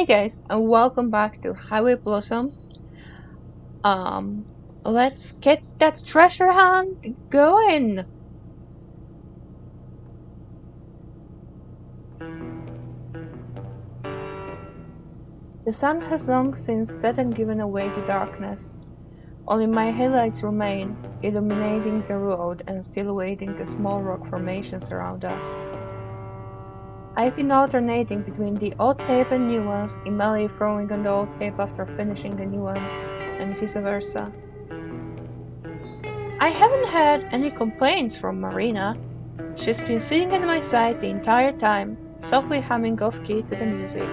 Hey guys, and welcome back to Highway Blossoms. Um, let's get that treasure hunt going! The sun has long since set and given away the darkness. Only my headlights remain, illuminating the road and still awaiting the small rock formations around us. I've been alternating between the old tape and new ones, immediately throwing on the old tape after finishing the new one, and vice versa. I haven't had any complaints from Marina. She's been sitting at my side the entire time, softly humming off-key to the music.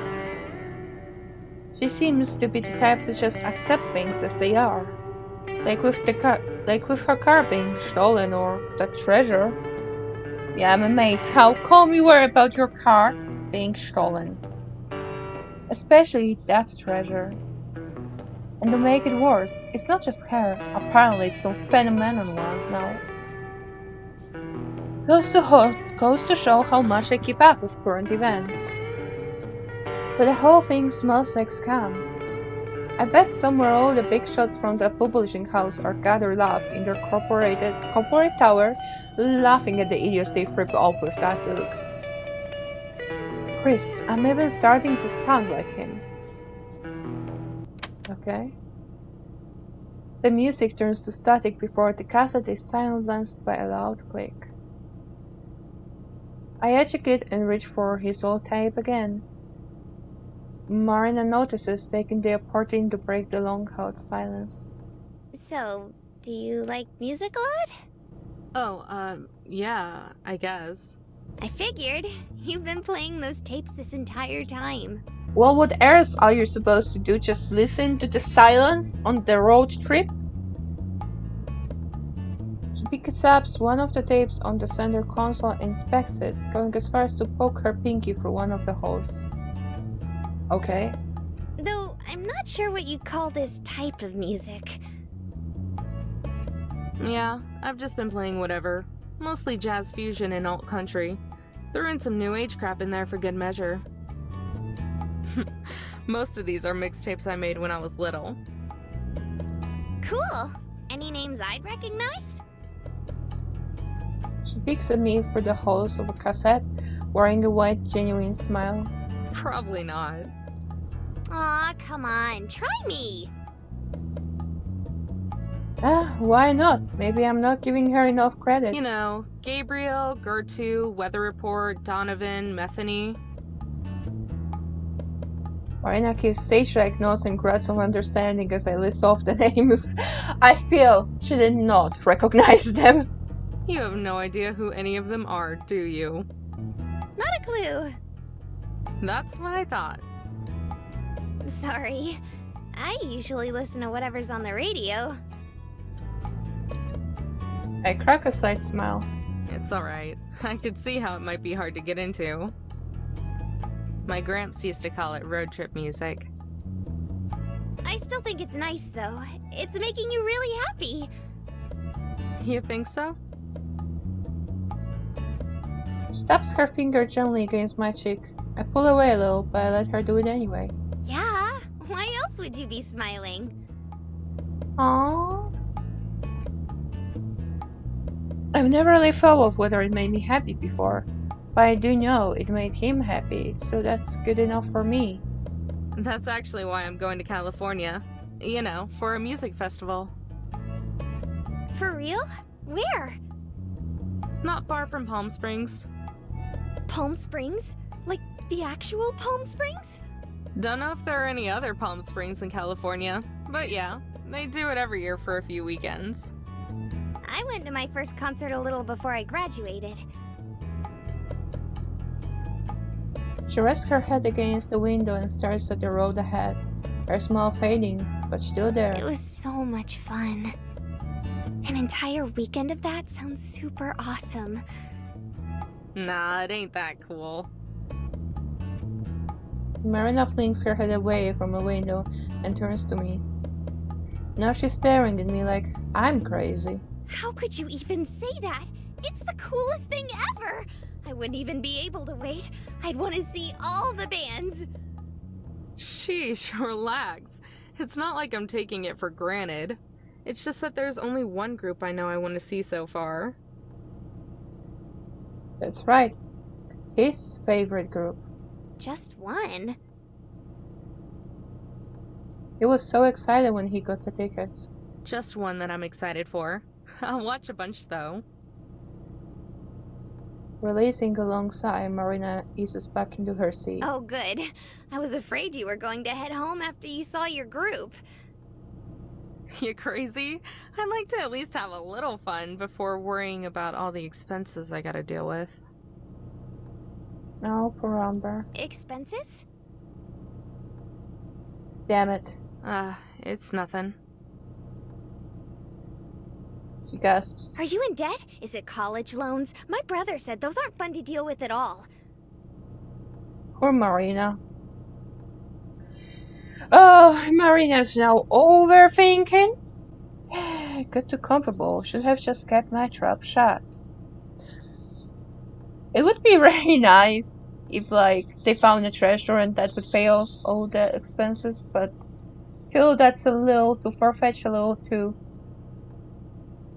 She seems to be the type to just accept things as they are, like with her car being stolen or that treasure. Yeah, I'm amazed how calm you were about your car being stolen, especially that treasure. And to make it worse, it's not just her. Apparently, it's some phenomenon one now. Goes to show how much I keep up with current events. But the whole thing smells like scam. I bet somewhere all the big shots from the publishing house are gathered up in their corporate tower, laughing at the idiots they ripped off with that book. Chris, I'm even starting to sound like him. Okay. The music turns to static before the cassette is silenced by a loud click. I educate and reach for his old tape again. Marina notices, taking the opportunity to break the long-held silence. So, do you like music a lot? Oh, yeah, I guess. I figured. You've been playing those tapes this entire time. Well, what else are you supposed to do? Just listen to the silence on the road trip? She picks up one of the tapes on the center console and inspects it, going as far as to poke her pinky through one of the holes. Okay. Though, I'm not sure what you'd call this type of music. Yeah, I've just been playing whatever. Mostly jazz fusion and alt country. Throw in some new age crap in there for good measure. Most of these are mixtapes I made when I was little. Cool! Any names I'd recognize? She peeks at me through the holes of a cassette, wearing a white, genuine smile. Probably not. Aw, come on, try me! Why not? Maybe I'm not giving her enough credit. You know, Gabriel, Gertu, Weather Report, Donovan, Metheny. Marina gives stage-like nods and grunts of understanding as I list off the names. I feel she did not recognize them. You have no idea who any of them are, do you? Not a clue. That's what I thought. Sorry. I usually listen to whatever's on the radio. I crack a slight smile. It's alright. I could see how it might be hard to get into. My gramps used to call it road trip music. I still think it's nice, though. It's making you really happy. You think so? She taps her finger gently against my cheek. I pull away a little, but I let her do it anyway. Yeah, why else would you be smiling? Aww. I've never really thought of whether it made me happy before, but I do know it made him happy, so that's good enough for me. That's actually why I'm going to California. You know, for a music festival. For real? Where? Not far from Palm Springs. Palm Springs? Like the actual Palm Springs? Don't know if there are any other Palm Springs in California, but yeah, they do it every year for a few weekends. I went to my first concert a little before I graduated. She rests her head against the window and stares at the road ahead, her smile fading, but still there. It was so much fun. An entire weekend of that sounds super awesome. Nah, it ain't that cool. Marina flings her head away from the window and turns to me. Now she's staring at me like I'm crazy. How could you even say that? It's the coolest thing ever! I wouldn't even be able to wait. I'd want to see all the bands. Sheesh, relax. It's not like I'm taking it for granted. It's just that there's only one group I know I want to see so far. That's right. His favorite group. Just one? He was so excited when he got the tickets. Just one that I'm excited for. I'll watch a bunch though. Releasing a long sigh, Marina eases back into her seat. Oh, good. I was afraid you were going to head home after you saw your group. You crazy? I'd like to at least have a little fun before worrying about all the expenses I gotta deal with. No, poor Amber. Expenses? Damn it. It's nothing. She gasps. Are you in debt? Is it college loans? My brother said those aren't fun to deal with at all. Poor Marina. Oh, Marina's now overthinking. Got too comfortable. Should have just kept my trap shut. It would be very nice if, like, they found a treasure and that would pay off all the expenses, but feel that's a little too far-fetched, a little too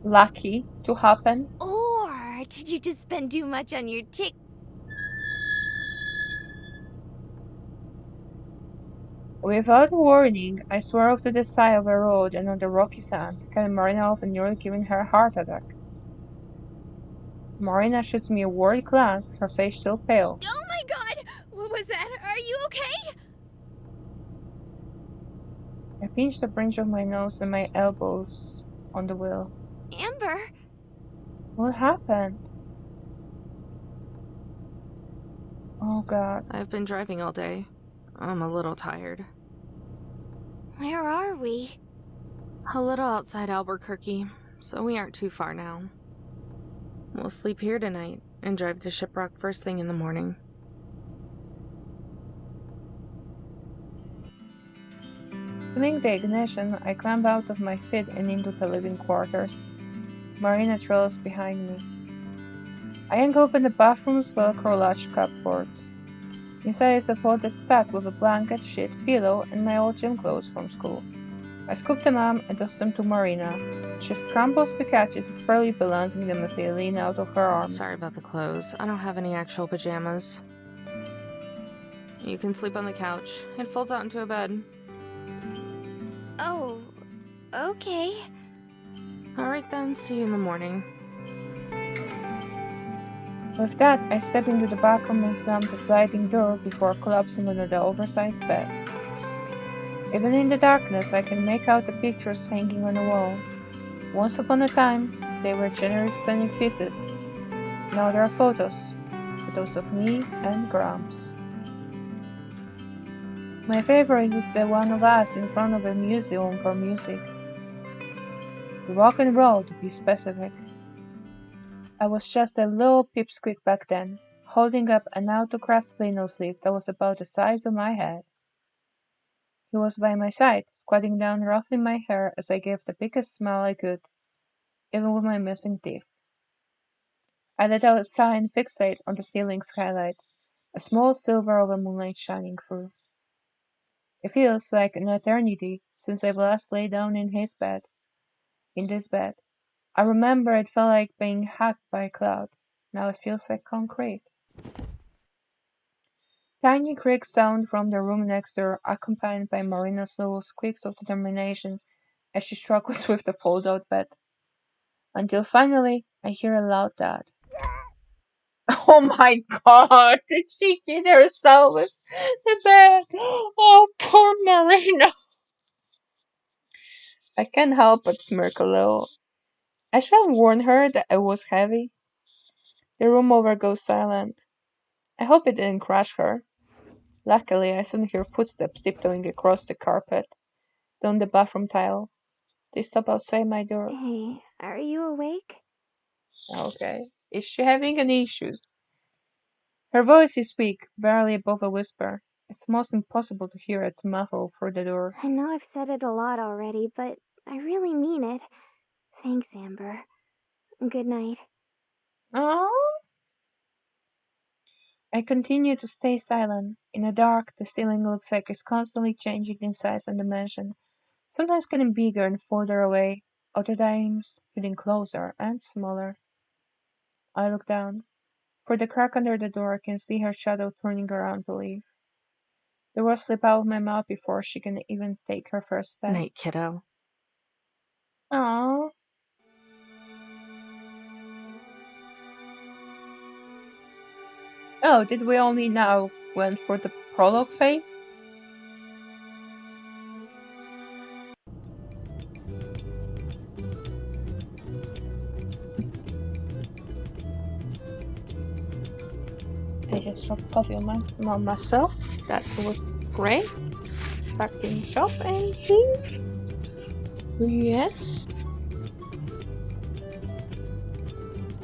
lucky to happen. Or did you just spend too much on your Without warning, I swerved to the side of the road and on the rocky sand, cutting Marina off and nearly giving her a heart attack. Marina shoots me a worried glance, her face still pale. Oh my god! What was that? Are you okay? I pinched the bridge of my nose and my elbows on the wheel. Amber? What happened? Oh god. I've been driving all day. I'm a little tired. Where are we? A little outside Albuquerque, so we aren't too far now. We'll sleep here tonight and drive to Shiprock first thing in the morning. Feeling the ignition, I climb out of my seat and into the living quarters. Marina trails behind me. I yank open the bathroom's Velcro latch cupboards. Inside is a folded stack with a blanket, sheet, pillow, and my old gym clothes from school. I scoop them up and toss them to Marina. She scrambles to catch it, barely balancing them as they lean out of her arms. Sorry about the clothes. I don't have any actual pajamas. You can sleep on the couch. It folds out into a bed. Oh, okay. Alright then, see you in the morning. With that, I step into the bathroom and slam the sliding door before collapsing under the oversized bed. Even in the darkness, I can make out the pictures hanging on the wall. Once upon a time, they were generic standing pieces. Now there are photos. Photos of me and Gramps. My favorite is the one of us in front of a museum for music. Rock and roll, to be specific. I was just a little pipsqueak back then, holding up an autographed vinyl sleeve that was about the size of my head. He was by my side, squatting down ruffling my hair as I gave the biggest smile I could, even with my missing teeth. I let out a sigh and fixate on the ceiling skylight, a small silver of a moonlight shining through. It feels like an eternity since I've last lay down in his bed, in this bed. I remember it felt like being hacked by a cloud. Now it feels like concrete. Tiny creaks sound from the room next door, accompanied by Marina's little squeaks of determination as she struggles with the fold-out bed. Until finally, I hear a loud thud. Oh my god! Did she hit herself with the bed? Oh, poor Marina! I can't help but smirk a little. I should have warned her that it was heavy. The room over goes silent. I hope it didn't crush her. Luckily, I soon hear footsteps tiptoeing across the carpet, down the bathroom tile. They stop outside my door. Hey, are you awake? Okay. Is she having any issues? Her voice is weak, barely above a whisper. It's almost impossible to hear its muffle through the door. I know I've said it a lot already, but I really mean it. Thanks, Amber. Good night. Oh, I continue to stay silent. In the dark, the ceiling looks like it's constantly changing in size and dimension, sometimes getting bigger and further away, other times getting closer and smaller. I look down. Through the crack under the door, I can see her shadow turning around to leave. The words slip out of my mouth before she can even take her first step. Night, kiddo. Aww. Oh, did we only now went for the prologue phase? I just dropped coffee on myself. That was great. Back in the shop and see. Yes.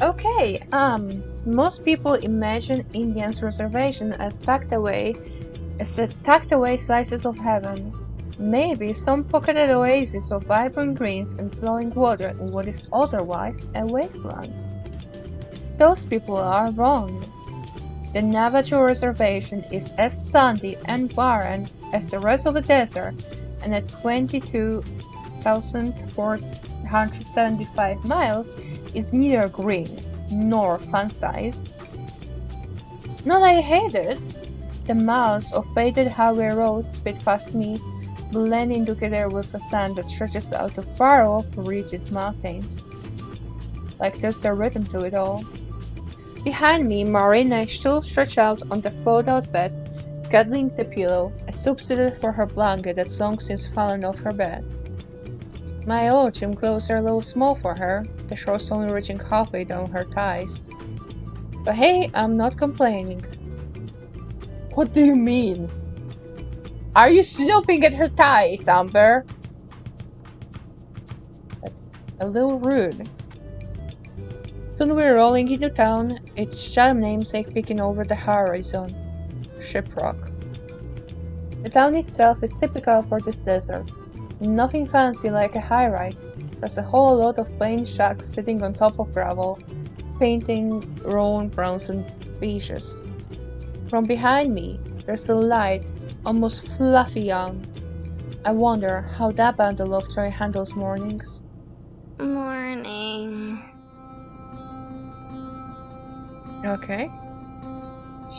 Okay, most people imagine Indians' reservation as tucked away slices of heaven. Maybe some pocketed oasis of vibrant greens and flowing water in what is otherwise a wasteland. Those people are wrong. The Navajo reservation is as sandy and barren as the rest of the desert, and at 22,475 miles is neither green nor fun-sized. Not I hate it. The miles of faded highway roads speed past me, blending together with a sand that stretches out to far-off rigid mountains. Like there's a rhythm to it all. Behind me, Marina is still stretched out on the fold-out bed, cuddling the pillow, a substitute for her blanket that's long since fallen off her bed. My old gym clothes are a little small for her, the shorts only reaching halfway down her thighs. But hey, I'm not complaining. What do you mean? Are you snooping at her thighs, Amber? That's a little rude. Soon we're rolling into town, its giant namesake peeking over the horizon. Shiprock. The town itself is typical for this desert. Nothing fancy like a high-rise. There's a whole lot of plain shacks sitting on top of gravel, painting roan browns and beiges. From behind me, there's a light, almost fluffy yawn. I wonder how that bundle of joy handles mornings. Morning. Okay.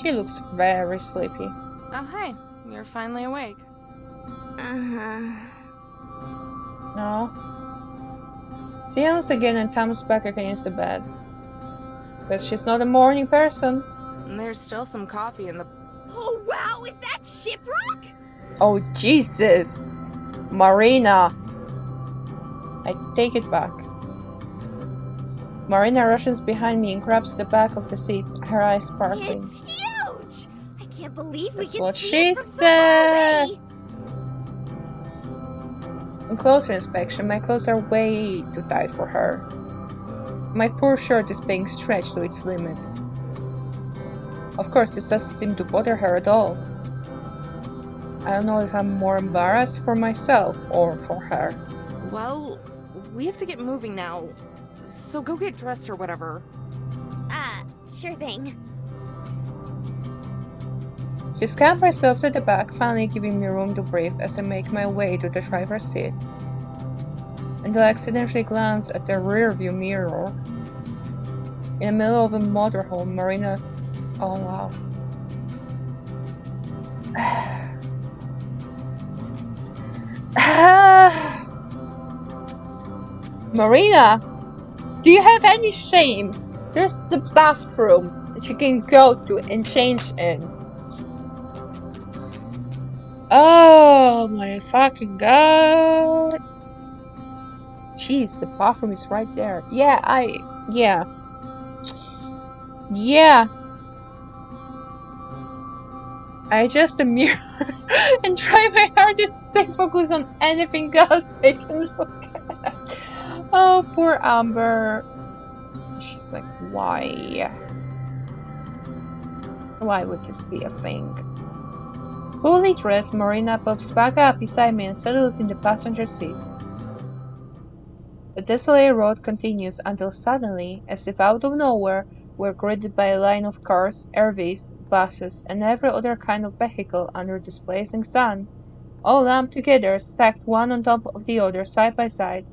She looks very sleepy. Oh, hey. You're finally awake. Uh-huh. No. She yawns again and thumbs back against the bed. But she's not a morning person. And there's still some coffee in the... Oh, wow! Is that Shiprock? Oh, Jesus! Marina! I take it back. Marina rushes behind me and grabs the back of the seats, her eyes sparkling. It's huge! I can't believe we That's can what see she it from so said. far away. On closer inspection, my clothes are way too tight for her. My poor shirt is being stretched to its limit. Of course, this doesn't seem to bother her at all. I don't know if I'm more embarrassed for myself or for her. Well, we have to get moving now. So go get dressed or whatever. Sure thing. She scampers herself to the back, finally giving me room to breathe as I make my way to the driver's seat. And I accidentally glance at the rearview mirror. In the middle of a motorhome, Marina... Oh wow. Marina! Do you have any shame? There's a bathroom that you can go to and change in. Oh my fucking god. Jeez, the bathroom is right there. Yeah. I adjust the mirror and try my hardest to stay focused on anything else I can look at. Oh, poor Amber. She's like, why? Why would this be a thing? Fully dressed, Marina pops back up beside me and settles in the passenger seat. The desolate road continues until suddenly, as if out of nowhere, We're greeted by a line of cars, RVs, buses, and every other kind of vehicle under this blazing sun, all lumped together, stacked one on top of the other side by side,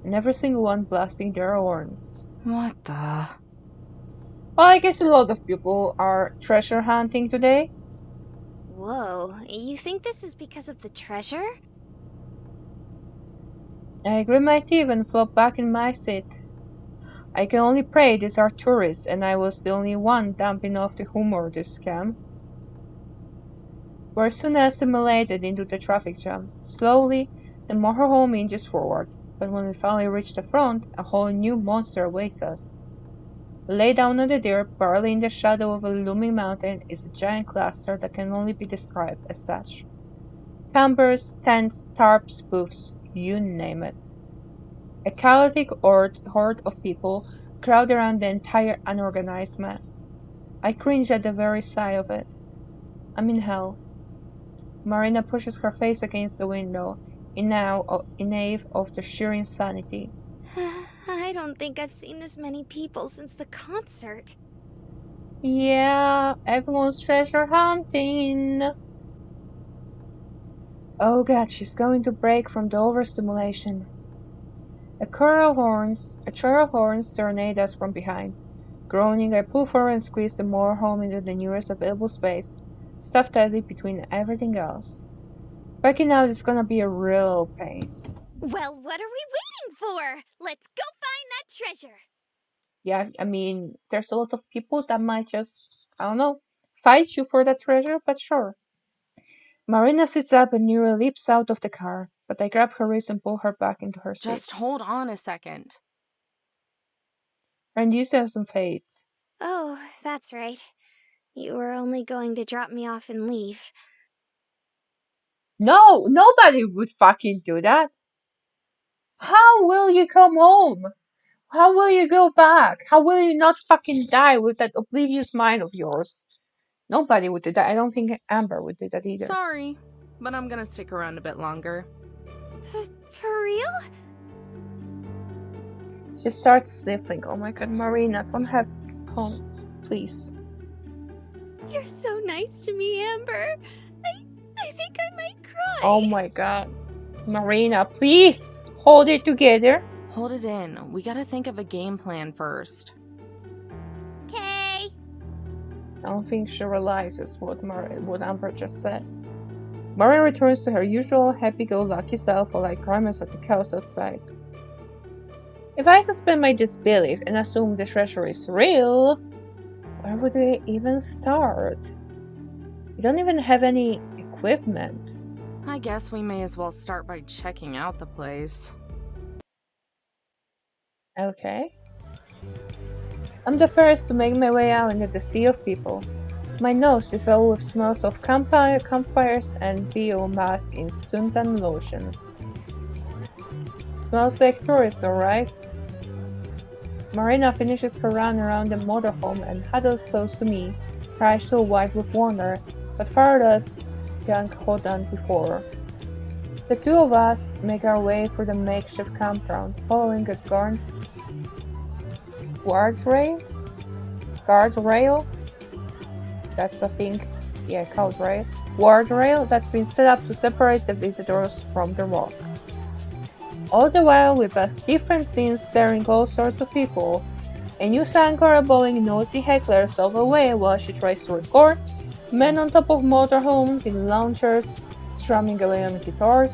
and every single one blasting their horns. What the? Well, I guess a lot of people are treasure hunting today. Whoa, you think this is because of the treasure? I grit my teeth and flop back in my seat. I can only pray these are tourists and I was the only one dumb enough to humor this scam. We're soon assimilated into the traffic jam. Slowly, the motorhome inches forward, but when we finally reach the front, a whole new monster awaits us. Laid down on the dirt, barely in the shadow of a looming mountain, is a giant cluster that can only be described as such. Campers, tents, tarps, booths, you name it. A chaotic horde of people crowd around the entire unorganized mess. I cringe at the very sight of it. I'm in hell. Marina pushes her face against the window, in awe of the sheer insanity. I don't think I've seen this many people since the concert. Yeah, everyone's treasure hunting. Oh god, she's going to break from the overstimulation. A trail of horns serenade us from behind. Groaning, I pull forward and squeeze the motorhome into the nearest available space, stuffed tightly between everything else. Backing out is gonna be a real pain. Well, what are we waiting for? Let's go find that treasure! Yeah, I mean, there's a lot of people that might just, I don't know, fight you for that treasure, but sure. Marina sits up and nearly leaps out of the car, but I grab her wrist and pull her back into her seat. Just hold on a second. Her enthusiasm fades. Oh, that's right. You were only going to drop me off and leave. No, nobody would fucking do that. How will you come home? How will you go back? How will you not fucking die with that oblivious mind of yours? Nobody would do that. I don't think Amber would do that either. Sorry, but I'm gonna stick around a bit longer. For real? She starts sniffling. Oh my god, Marina, don't, please. You're so nice to me, Amber. I think I might cry. Oh my god. Marina, please hold it together. Hold it in. We gotta think of a game plan first. Okay. I don't think she realizes what Amber just said. Marina returns to her usual happy-go-lucky self while I grimace at the cows outside. If I suspend my disbelief and assume the treasure is real, where would we even start? We don't even have any equipment. I guess we may as well start by checking out the place. Okay. I'm the first to make my way out into the sea of people. My nose is all with smells of campfires and biomass in suntan lotion. Smells like tourists, alright? Marina finishes her run around the motorhome and huddles close to me, her eyes still wide with wonder, but far less gung-ho than before. The two of us make our way through the makeshift campground, following a guardrail? That's a thing. Yeah, guardrail that's been set up to separate the visitors from the rock. All the while, we pass different scenes staring all sorts of people. A new Sankara bowling nosy hecklers all the way while she tries to record, men on top of motorhomes in loungers, strumming away on guitars.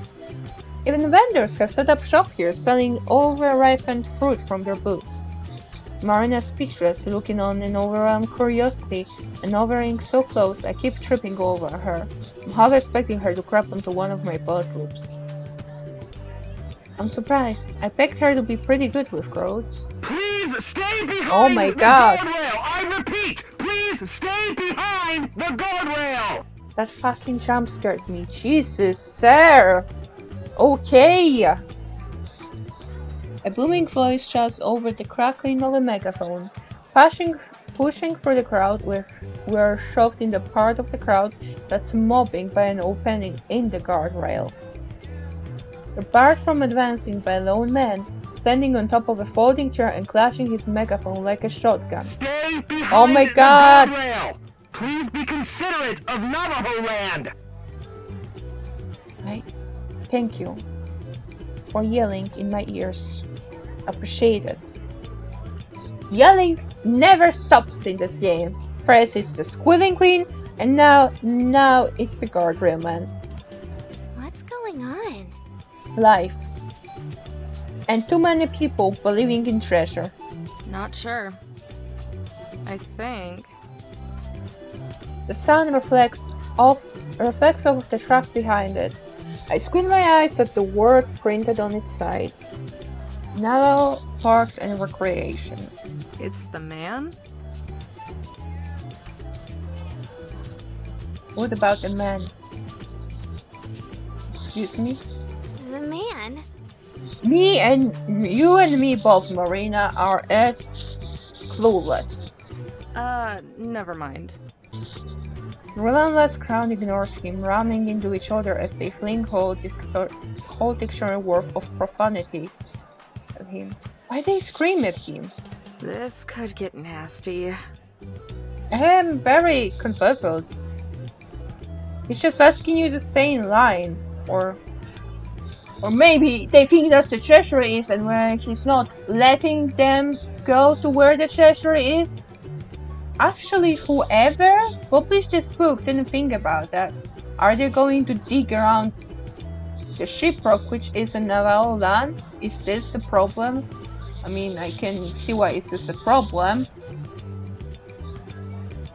Even vendors have set up shop here selling over-ripened fruit from their booths. Marina is speechless, looking on in overwhelmed curiosity, and hovering so close I keep tripping over her. I'm half expecting her to crap onto one of my bullet loops. I'm surprised. I pegged her to be pretty good with crowds. Please stay behind Oh my the god! guardrail! I repeat, please stay behind the guardrail! That fucking jump scared me. Jesus, sir! Okay! A booming voice shouts over the crackling of a megaphone. Pushing through the crowd, we're shoved in the part of the crowd that's mobbing by an opening in the guardrail. We're barred from advancing by lone men, standing on top of a folding chair and clutching his megaphone like a shotgun. Stay behind Oh my the God! guardrail! Please be considerate of Navajo land! Thank you for yelling in my ears. Appreciate it. Yelling never stops in this game. First it's the squealing queen, and now it's the guardrail man. What's going on? Life. And too many people believing in treasure. Not sure. I think. The sun reflects off the truck behind it. I squint my eyes at the word printed on its side. Navajo Parks and Recreation. It's the man? What about the man? Excuse me? The man? Me and you and me both, Marina, are as clueless. Never mind. The relentless crowd ignores him, ramming into each other as they fling whole dictionary worth of profanity at him. Why they scream at him? This could get nasty. I am very confuzzled. He's just asking you to stay in line, or maybe they think that's the treasure is, and when he's not letting them go to where the treasure is. Actually, whoever published this book didn't think about that. Are they going to dig around the shipwreck, which is in Navajo land? Is this the problem? I mean, I can see why is this a problem,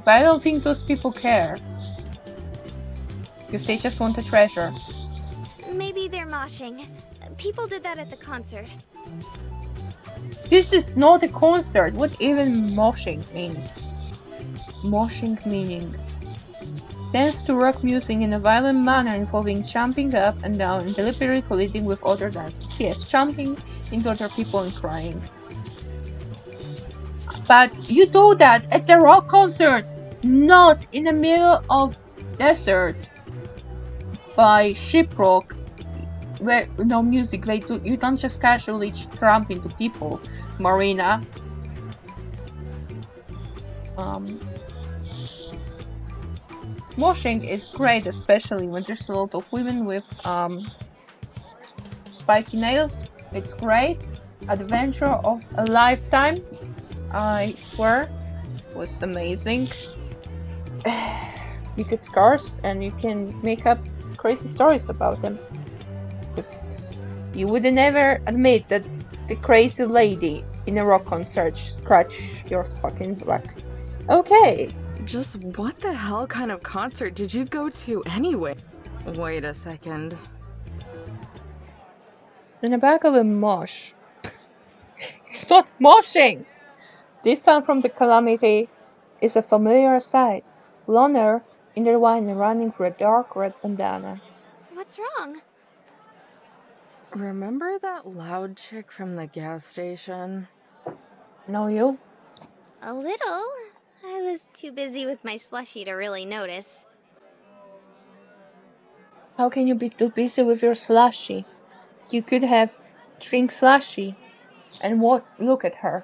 but I don't think those people care, because they just want the treasure. Maybe they're moshing. People did that at the concert. This is not a concert. What even moshing means? Moshing meaning dance to rock music in a violent manner involving jumping up and down and deliberately colliding with other dancers. Yes, jumping into other people and crying. But you do that at the rock concert, not in the middle of desert by shipwreck where no music. You don't just casually jump into people, Marina. Moshing is great, especially when there's a lot of women with spiky nails. It's great. Adventure of a lifetime. I swear, it was amazing. You get scars and you can make up crazy stories about them. Because you would never admit that the crazy lady in a rock concert scratched your fucking back. Okay. Just what the hell kind of concert did you go to anyway? Wait a second. In the back of a mosh. It's not moshing! This sound from the calamity is a familiar sight. Blonde hair, intertwined and running through a dark red bandana. What's wrong? Remember that loud chick from the gas station? Know you? A little. I was too busy with my slushie to really notice. How can you be too busy with your slushy? You could have drink slushy and look at her.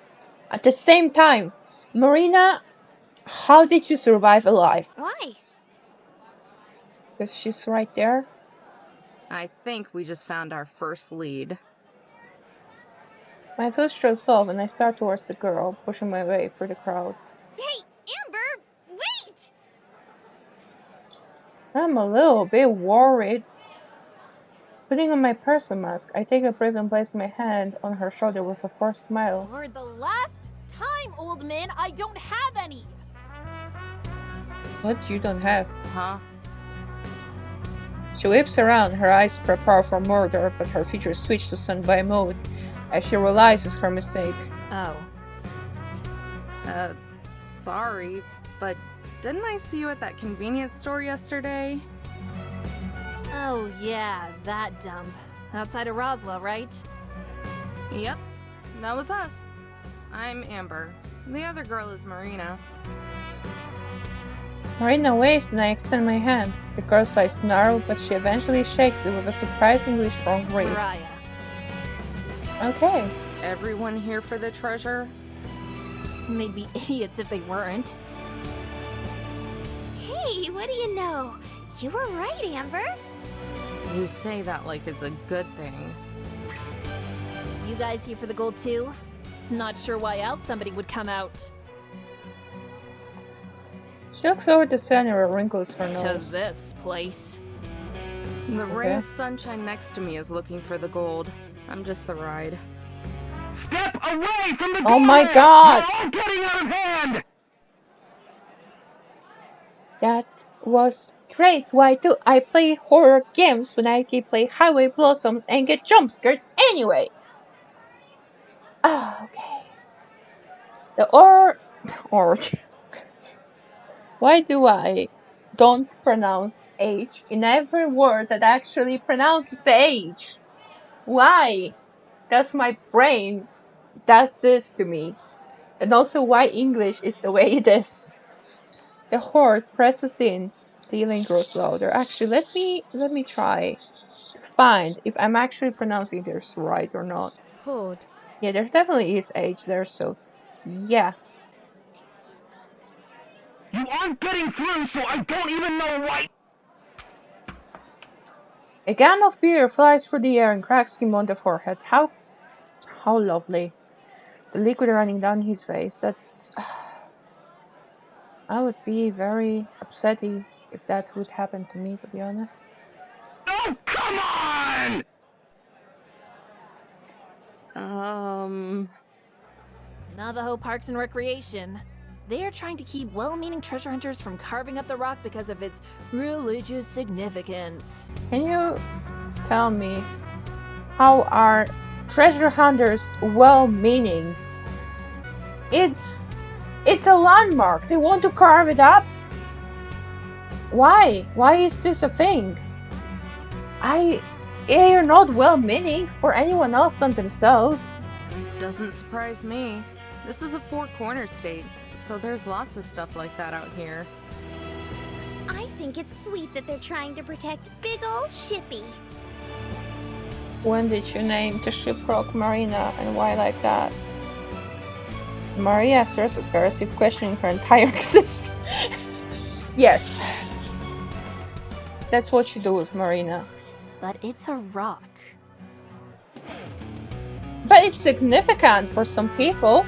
At the same time, Marina, how did you survive alive? Why? Because she's right there. I think we just found our first lead. My foot shows off and I start towards the girl, pushing my way through the crowd. Hey, Amber! Wait! I'm a little bit worried. Putting on my person mask, I take a breath and place my hand on her shoulder with a forced smile. For the last time, old man, I don't have any! What you don't have? Huh? She whips around, her eyes prepare for murder, but her features switch to standby mode as she realizes her mistake. Oh. Sorry, but didn't I see you at that convenience store yesterday? Oh, yeah, that dump. Outside of Roswell, right? Yep, that was us. I'm Amber. The other girl is Marina. Marina waves and I extend my hand. The girl's eyes narrow, but she eventually shakes it with a surprisingly strong grip. Mariah. Okay. everyone here for the treasure? They'd be idiots if they weren't. Hey, what do you know? You were right, Amber. You say that like it's a good thing. You guys here for the gold too? Not sure why else somebody would come out. She looks over the center and wrinkles her To nose. this place. The ray Okay. of sunshine next to me is looking for the gold. I'm just the ride. Step away from the Oh my guardrail! God! You're all getting out of hand! That was great. Why do I play horror games when I can play Highway Blossoms and get jump scared anyway? Ah, okay. The or why do I don't pronounce H in every word that actually pronounces the H? Why does my brain does this to me? And also why English is the way it is. The horde presses in, the yelling grows louder. Actually, let me try to find if I'm actually pronouncing this right or not. Horde. Yeah, there definitely is H there, so yeah. You aren't getting through, so I don't even know why. A gun of beer flies through the air and cracks him on the forehead. How lovely. The liquid running down his face. That's I would be very upset if that would happen to me, to be honest. Oh, come on! Navajo Parks and Recreation. They are trying to keep well-meaning treasure hunters from carving up the rock because of its religious significance. Can you tell me how are treasure hunters well-meaning? It's a landmark. They want to carve it up. Why? Why is this a thing? You're not well-meaning for anyone else than themselves. Doesn't surprise me. This is a four-corner state, so there's lots of stuff like that out here. I think it's sweet that they're trying to protect big ol' Shippy. When did you name the shipwreck Marina, and why like that? Maria stares at her as if questioning her entire existence. Yes. That's what you do with Marina. But it's a rock. But it's significant for some people.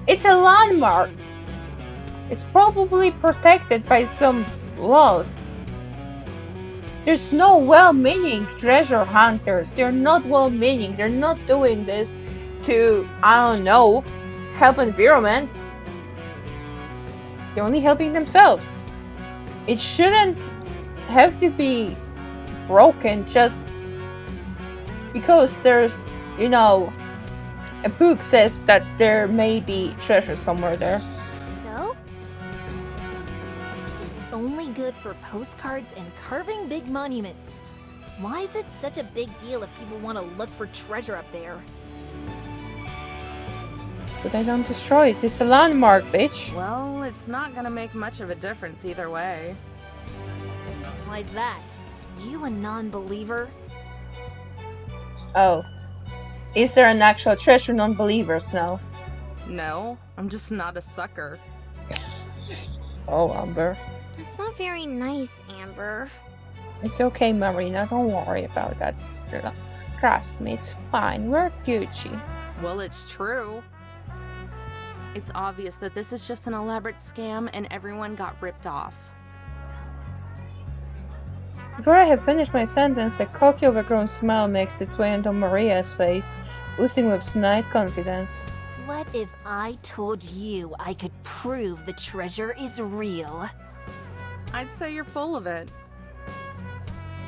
It's a landmark. It's probably protected by some laws. There's no well-meaning treasure hunters. They're not well-meaning. They're not doing this to, I don't know, help environment. They're only helping themselves. It shouldn't have to be broken just because there's, you know, a book says that there may be treasure somewhere there. So? It's only good for postcards and carving big monuments. Why is it such a big deal if people want to look for treasure up there? But I don't destroy it. It's a landmark, bitch. Well, it's not gonna make much of a difference either way. Why's that? You a non-believer? Oh. Is there an actual treasure non-believers now? No, I'm just not a sucker. Oh, Amber. That's not very nice, Amber. It's okay, Marina. Don't worry about that. Trust me, it's fine. We're Gucci. Well, it's true. It's obvious that this is just an elaborate scam and everyone got ripped off. Before I have finished my sentence, a cocky, overgrown smile makes its way onto Maria's face, oozing with snide confidence. What if I told you I could prove the treasure is real? I'd say you're full of it.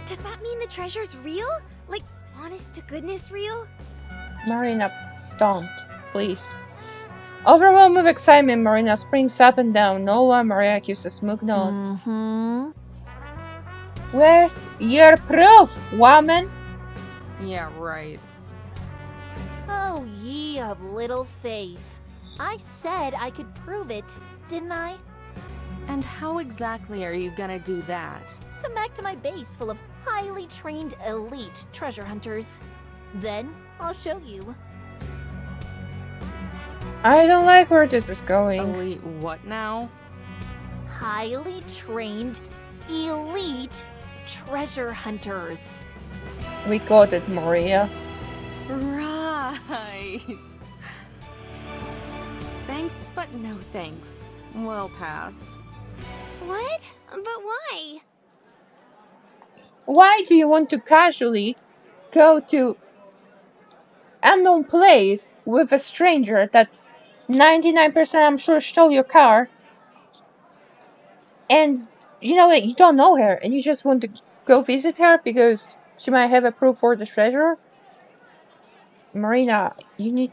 Does that mean the treasure's real? Like, honest to goodness real? Marina, don't. Please. Overwhelmed with excitement, Marina springs up and down. No one, Maria gives a smug nod. Mm-hmm. Where's your proof, woman? Yeah, right. Oh, ye of little faith. I said I could prove it, didn't I? And how exactly are you gonna do that? Come back to my base full of highly trained elite treasure hunters. Then I'll show you. I don't like where this is going. Elite what now? Highly trained, elite treasure hunters. We got it, Maria. Right. Thanks, but no thanks. We'll pass. What? But why? Why do you want to casually go to unknown place with a stranger that 99% I'm sure stole your car, and you know you don't know her and you just want to go visit her because she might have a proof for the treasure? Marina, you need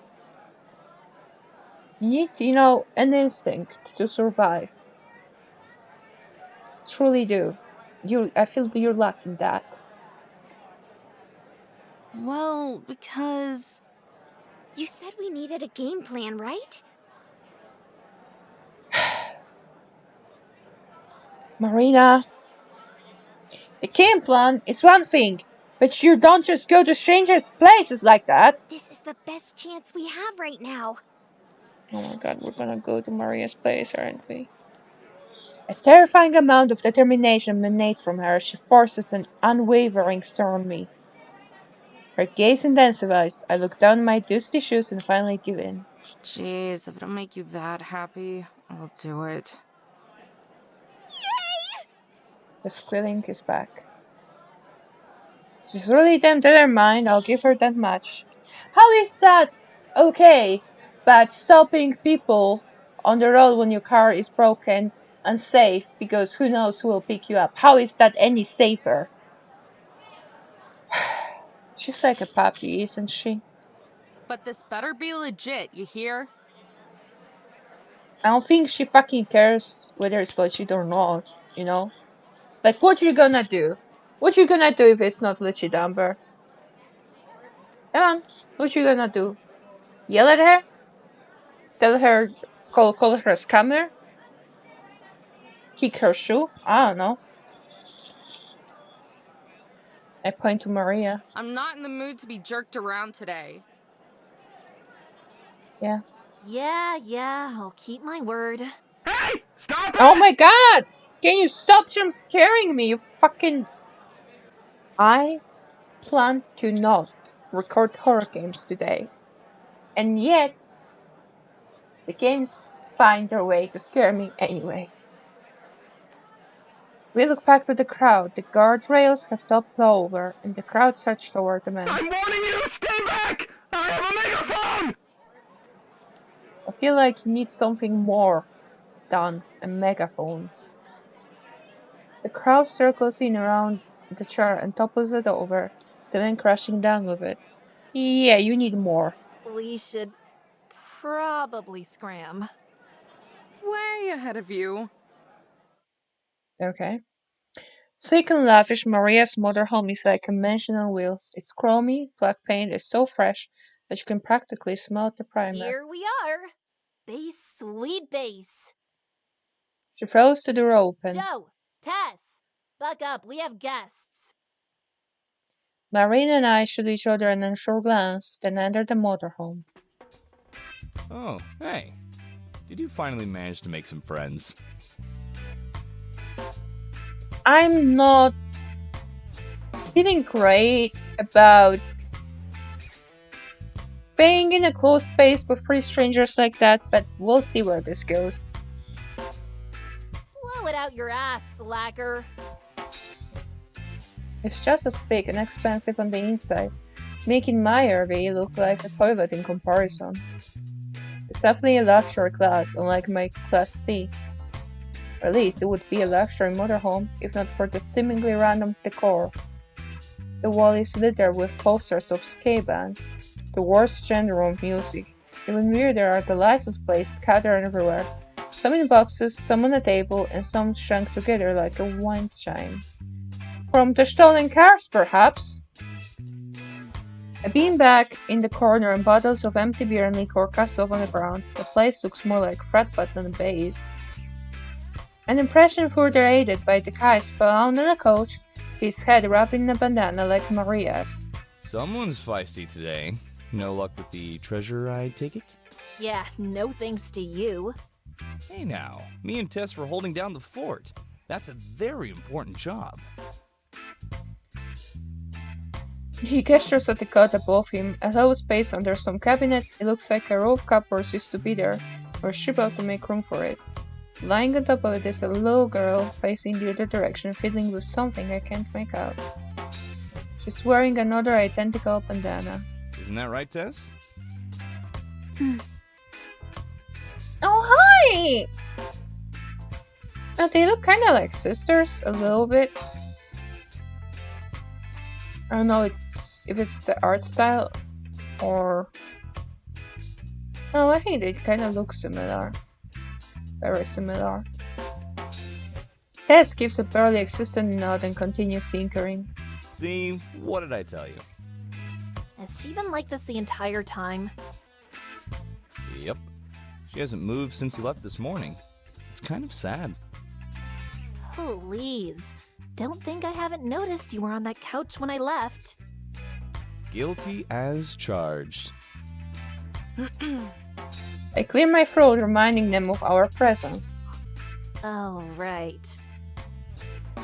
an instinct to survive. Truly do. I feel you're lacking that. Well, because... You said we needed a game plan, right? Marina, a game plan is one thing, but you don't just go to strangers' places like that. This is the best chance we have right now. Oh my god, we're gonna go to Maria's place, aren't we? A terrifying amount of determination emanates from her. She forces an unwavering stare on me. Her gaze intensifies. I look down at my dusty shoes and finally give in. Jeez, if it'll make you that happy, I'll do it. The squealing is back. She's really damn determined, I'll give her that much. How is that okay? But stopping people on the road when your car is broken and safe because who knows who will pick you up? How is that any safer? She's like a puppy, isn't she? But this better be legit, you hear? I don't think she fucking cares whether it's legit or not, you know? Like, what you gonna do? What you gonna do if it's not legit, Amber? Come on, what you gonna do? Yell at her? Tell her, call her a scammer? Kick her shoe? I don't know. I point to Maria. I'm not in the mood to be jerked around today. Yeah. Yeah, I'll keep my word. Hey! Stop it! Oh my god! Can you stop jump scaring me, you fucking... I plan to not record horror games today. And yet, the games find their way to scare me anyway. We look back to the crowd. The guardrails have topped over, and the crowd surged toward the men. I'm warning you to stay back! I have a megaphone! I feel like you need something more than a megaphone. The crowd circles in around the chair and topples it over, the men crashing down with it. Yeah, you need more. We should probably scram. Way ahead of you. Okay. Sleek and lavish, Maria's motorhome is like a mansion on wheels. Its chromy, black paint is so fresh that you can practically smell the primer. Here we are. Base, sweet base. She throws the door open. Joe, Tess, buck up. We have guests. Marina and I shoot each other an unsure glance, then enter the motorhome. Oh, hey. Did you finally manage to make some friends? I'm not feeling great about being in a closed space with three strangers like that, but we'll see where this goes. Blow it out your ass, slacker. It's just as big and expensive on the inside, making my RV look like a toilet in comparison. It's definitely a luxury class, unlike my Class C. Or at least it would be a luxury motorhome, if not for the seemingly random decor. The wall is littered with posters of ska bands, the worst genre of music. Even weirder are the license plates scattered everywhere, some in boxes, some on a table, and some shrunk together like a wind chime. From the stolen cars, perhaps? A beanbag in the corner and bottles of empty beer and liquor cast off on the ground. The place looks more like fretboard than a base. An impression further aided by the guy spellbound on a couch, his head wrapped in a bandana like Maria's. Someone's feisty today. No luck with the treasure, I take it? Yeah, no thanks to you. Hey now, me and Tess were holding down the fort. That's a very important job. He gestures at the cot above him. A low space under some cabinets. It looks like a row of cupboards used to be there, or strip out to make room for it. Lying on top of it is a little girl, facing the other direction, fiddling with something I can't make out. She's wearing another identical bandana. Isn't that right, Tess? Oh, hi! They look kind of like sisters, a little bit. I don't know if it's the art style or... No, I think they kind of look similar. Very similar. Tess gives a barely existent nod and continues tinkering. See, what did I tell you? Has she been like this the entire time? Yep. She hasn't moved since you left this morning. It's kind of sad. Please. Don't think I haven't noticed you were on that couch when I left. Guilty as charged. I clear my throat, reminding them of our presence. Oh, right.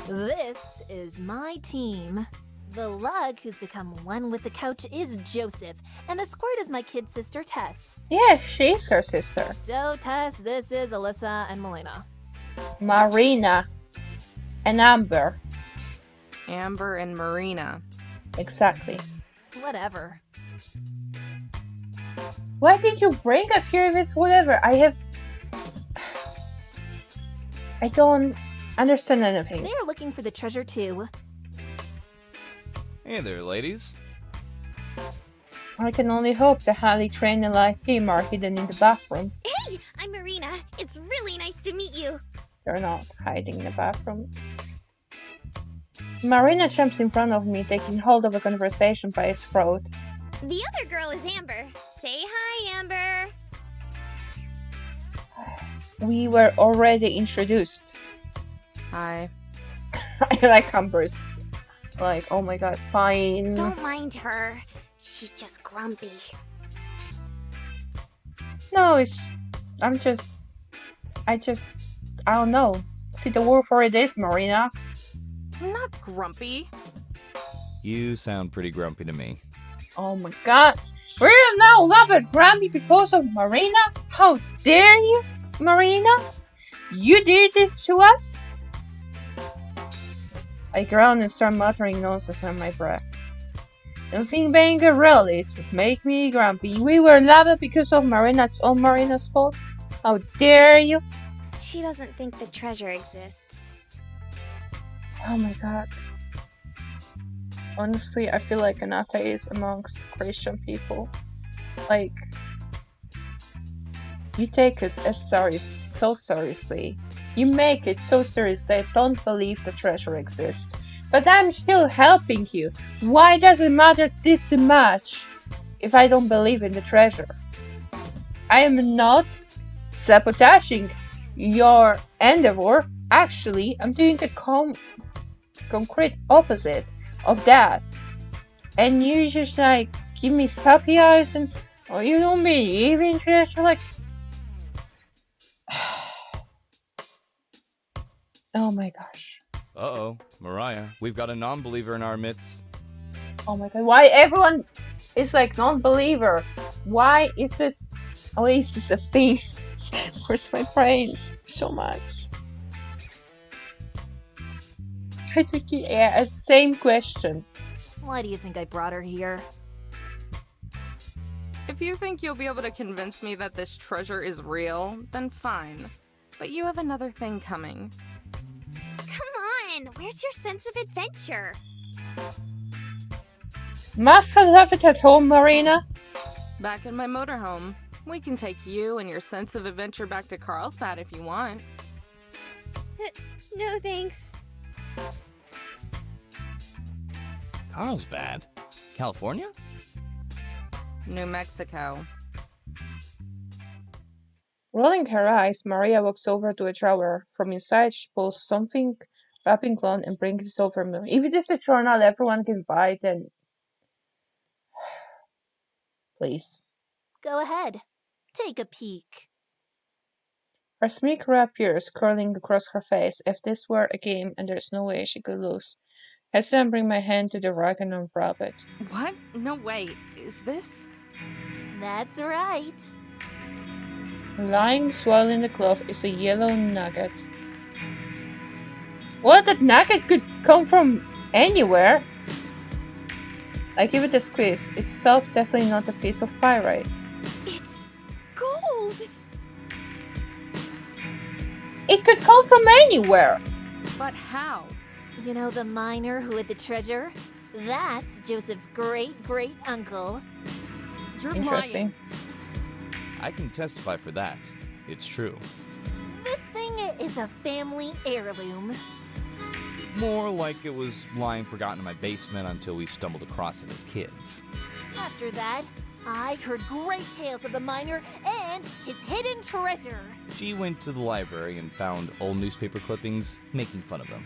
This is my team. The lug who's become one with the couch is Joseph, and the squirt is my kid sister Tess. Yes, she's her sister. Joe, Tess, this is Alyssa and Melina. Marina and Amber. Amber and Marina. Exactly. Whatever. Why did you bring us here if it's whatever? I don't understand anything. They are looking for the treasure too. Hey there, ladies. I can only hope the highly trained and live team are hidden in the bathroom. Hey, I'm Marina. It's really nice to meet you. They're not hiding in the bathroom. Marina jumps in front of me, taking hold of a conversation by its throat. The other girl is Amber. Say hi, Amber. We were already introduced. Hi. I like Amber's. Like, oh my god, fine. Don't mind her. She's just grumpy. No, I don't know. See, the word for it is, Marina. I'm not grumpy. You sound pretty grumpy to me. Oh my god. We're now love at Grammy because of Marina? How dare you, Marina? You did this to us? I groan and start muttering nonsense under my breath. Don't think being a realist would make me grumpy. We were loved because of Marina's own Marina's fault. How dare you? She doesn't think the treasure exists. Oh my god. Honestly, I feel like an atheist amongst Christian people. Like, you take it so seriously. You make it so serious that I don't believe the treasure exists. But I'm still helping you. Why does it matter this much if I don't believe in the treasure? I am not sabotaging your endeavor. Actually, I'm doing the concrete opposite of that. And you just like give me puppy eyes and oh, you don't believe in treasure? Like, oh my gosh. Uh-oh, Mariah, we've got a non-believer in our midst. Oh my god, why everyone is like non-believer? Why is this a thing? Where's my brain? So much. I think, yeah, same question. Why do you think I brought her here? If you think you'll be able to convince me that this treasure is real, then fine. But you have another thing coming. Come on, where's your sense of adventure? Must have left it at home, Marina. Back in my motorhome. We can take you and your sense of adventure back to Carlsbad if you want. No thanks. Carlsbad? California? New Mexico. Rolling her eyes, Maria walks over to a drawer. From inside, she pulls something wrapping cloth and brings it over me. If it is a journal everyone can buy, then please. Go ahead. Take a peek. Her smeek reappears, curling across her face. If this were a game and there's no way she could lose. Hesitant, bring my hand to the rug and unwrap it. What? No, wait. Is this? That's right. Lying swirled in the cloth is a yellow nugget. What? That nugget could come from anywhere? I give it a squeeze. Itself definitely not a piece of pyrite. It's gold! It could come from anywhere! But how? You know the miner who hid the treasure? That's Joseph's great-great-uncle. You're Interesting. lying. I can testify for that. It's true. This thing is a family heirloom. More like it was lying forgotten in my basement until we stumbled across it as kids. After that, I heard great tales of the miner and his hidden treasure. She went to the library and found old newspaper clippings making fun of him.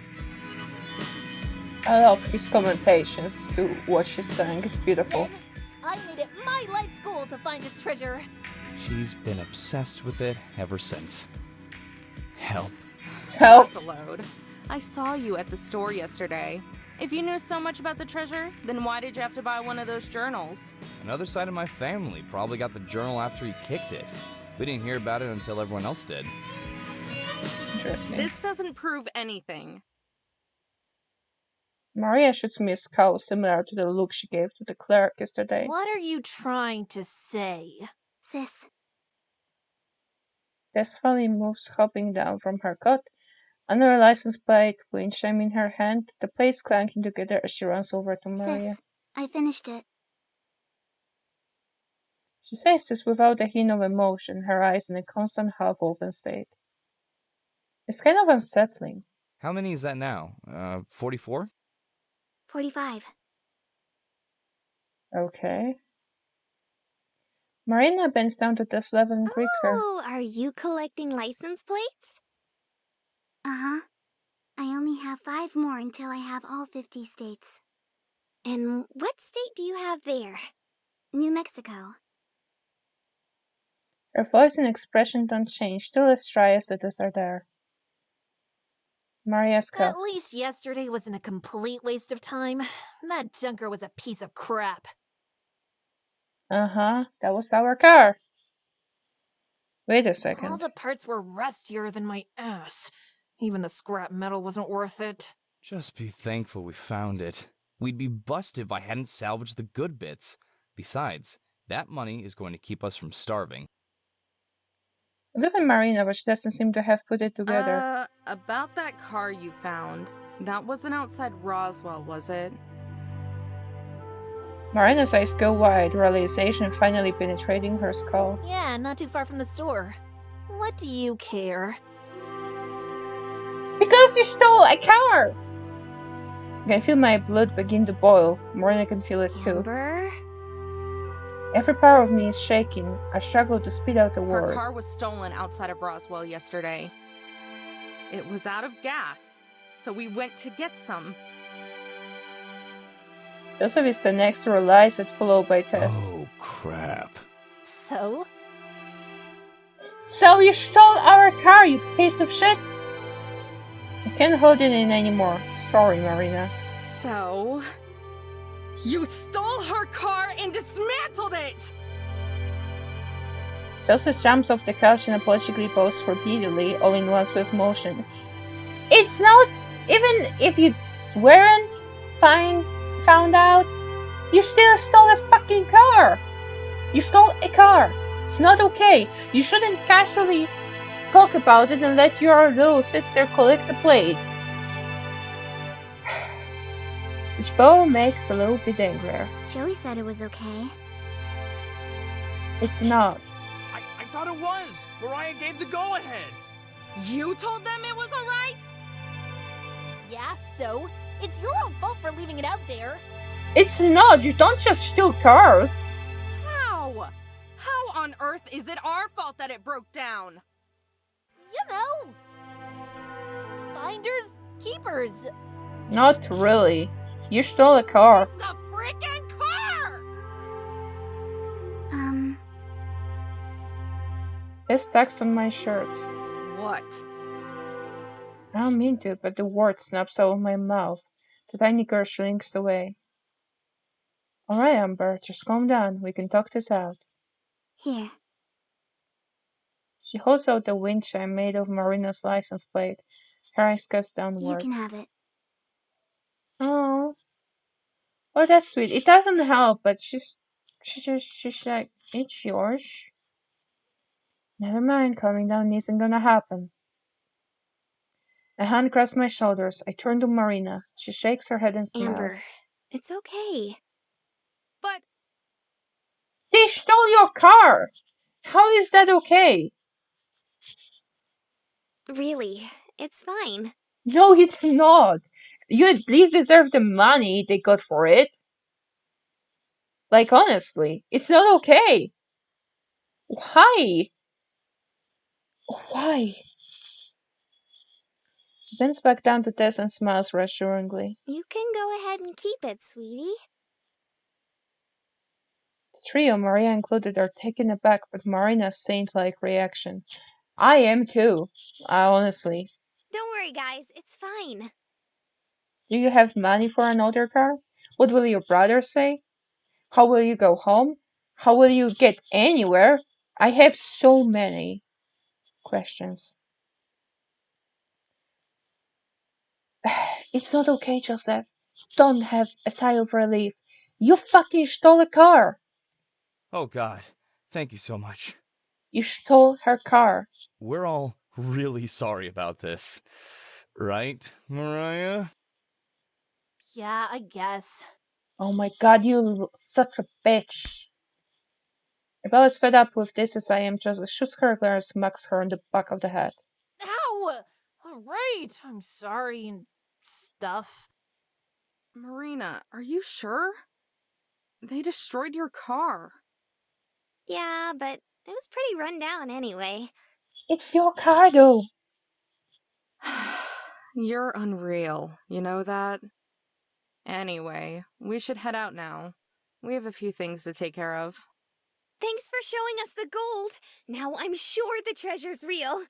I love his commentations to what she's saying. It's beautiful. Then I made it my life's goal to find his treasure. She's been obsessed with it ever since. Help. Help! That's a load. I saw you at the store yesterday. If you knew so much about the treasure, then why did you have to buy one of those journals? Another side of my family probably got the journal after he kicked it. We didn't hear about it until everyone else did. Interesting. This doesn't prove anything. Maria shoots me a scowl similar to the look she gave to the clerk yesterday. What are you trying to say? Sis, Desperately moves hopping down from her cot. Under a license plate, wind chime in her hand, the plates clanking together as she runs over to Maria. sis, I finished it. She says this without a hint of emotion, her eyes in a constant half-open state. It's kind of unsettling. How many is that now? 44? 45. Okay. Marina bends down to this level and greets her. Oh, are you collecting license plates? Uh-huh. I only have 5 more until I have all 50 states. And what state do you have there? New Mexico. Her voice and expression don't change, still as dry as the desert air. Maria At scoffs. least yesterday wasn't a complete waste of time. That junker was a piece of crap. Uh-huh, that was our car. Wait a All second. the parts were rustier than my ass. Even the scrap metal wasn't worth it. Just be thankful we found it. We'd be busted if I hadn't salvaged the good bits. Besides, that money is going to keep us from starving. Look at Marina, but she doesn't seem to have put it together. About that car you found. That wasn't outside Roswell, was it? Marina's eyes go wide, realization finally penetrating her skull. Yeah, not too far from the store. What do you care? Because you stole a car! I can feel my blood begin to boil. Marina can feel it too. Amber? Every part of me is shaking. I struggle to spit out a Her word. car was stolen outside of Roswell yesterday. It was out of gas, so we went to get some. Joseph is the next to realize it, followed by Tess. Oh, crap. So? So you stole our car, you piece of shit! I can't hold it in anymore. Sorry, Marina. So... you stole her car and dismantled it! Joseph jumps off the couch and apologetically bows repeatedly, all in one swift motion. It's not... even if you weren't found out, you still stole a fucking car! You stole a car! It's not okay. You shouldn't casually talk about it and let your little sister collect the plates. Which Bo makes a little bit angrier. Joey said it was okay. It's not. I thought it was. Mariah gave the go-ahead. You told them it was alright? Yeah, so? It's your own fault for leaving it out there. It's not. You don't just steal cars. How? How on earth is it our fault that it broke down? You know. Finders, keepers. Not really. You stole a car. It's a freaking car! It's text on my shirt. What? I don't mean to, but the word snaps out of my mouth. The tiny girl shrinks away. Alright, Amber, just calm down. We can talk this out. Here. She holds out the wind chime made of Marina's license plate. Her eyes cast You downward. can have it. Oh. Oh, that's sweet. It doesn't help, but she's like, it's yours. Never mind, calming down isn't gonna happen. A hand grabs my shoulders. I turn to Marina. She shakes her head and smiles. Amber, it's okay. But They stole your car! How is that okay? Really, it's fine. No, it's not. You at least deserve the money they got for it. Like, honestly, it's not okay. Why? Why? She bends back down to Tess and smiles reassuringly. You can go ahead and keep it, sweetie. The trio, Maria included, are taken aback by Marina's saint-like reaction. I am too, honestly. Don't worry, guys, it's fine. Do you have money for another car? What will your brother say? How will you go home? How will you get anywhere? I have so many questions. It's not okay, Joseph. Don't have a sigh of relief. You fucking stole a car. Oh, God. Thank you so much. You stole her car. We're all really sorry about this. Right, Mariah? Yeah, I guess. Oh my god, such a bitch. About as fed up with this as I am, Joseph shoots her a glare and smacks her on the back of the head. Ow! Alright, I'm sorry and stuff. Marina, are you sure? They destroyed your car. Yeah, but it was pretty run down anyway. It's your car, though. You're unreal, you know that? Anyway, we should head out now. We have a few things to take care of. Thanks for showing us the gold. Now I'm sure the treasure's real.